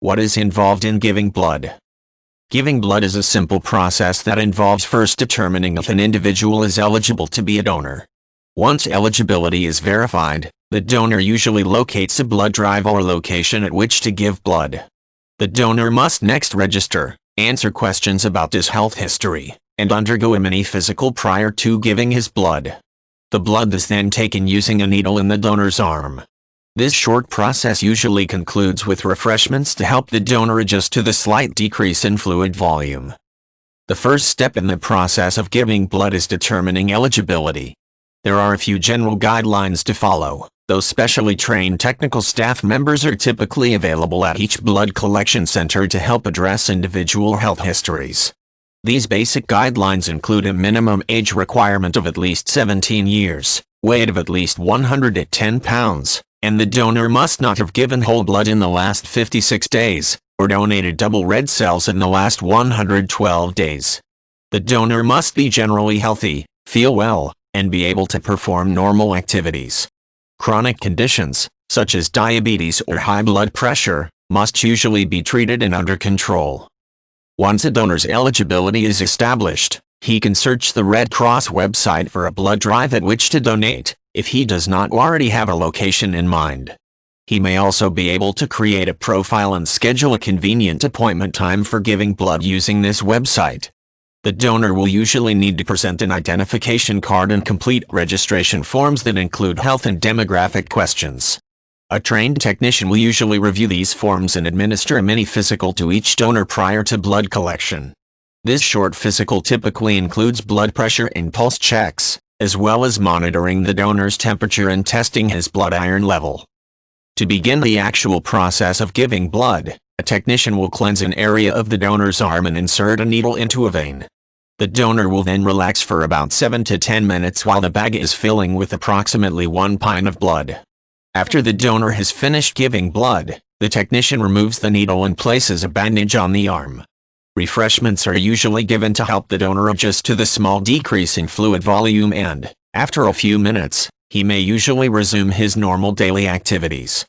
What is involved in giving blood? Giving blood is a simple process that involves first determining if an individual is eligible to be a donor. Once eligibility is verified, the donor usually locates a blood drive or location at which to give blood. The donor must next register, answer questions about his health history, and undergo a mini physical prior to giving his blood. The blood is then taken using a needle in the donor's arm. This short process usually concludes with refreshments to help the donor adjust to the slight decrease in fluid volume. The first step in the process of giving blood is determining eligibility. There are a few general guidelines to follow, though specially trained technical staff members are typically available at each blood collection center to help address individual health histories. These basic guidelines include a minimum age requirement of at least 17 years, weight of at least 110 pounds, and the donor must not have given whole blood in the last 56 days, or donated double red cells in the last 112 days. The donor must be generally healthy, feel well, and be able to perform normal activities. Chronic conditions, such as diabetes or high blood pressure, must usually be treated and under control. Once a donor's eligibility is established, he can search the Red Cross website for a blood drive at which to donate, if he does not already have a location in mind. He may also be able to create a profile and schedule a convenient appointment time for giving blood using this website. The donor will usually need to present an identification card and complete registration forms that include health and demographic questions. A trained technician will usually review these forms and administer a mini physical to each donor prior to blood collection. This short physical typically includes blood pressure and pulse checks, as well as monitoring the donor's temperature and testing his blood iron level. To begin the actual process of giving blood, a technician will cleanse an area of the donor's arm and insert a needle into a vein. The donor will then relax for about 7 to 10 minutes while the bag is filling with approximately 1 pint of blood. After the donor has finished giving blood, the technician removes the needle and places a bandage on the arm. Refreshments are usually given to help the donor adjust to the small decrease in fluid volume and, after a few minutes, he may usually resume his normal daily activities.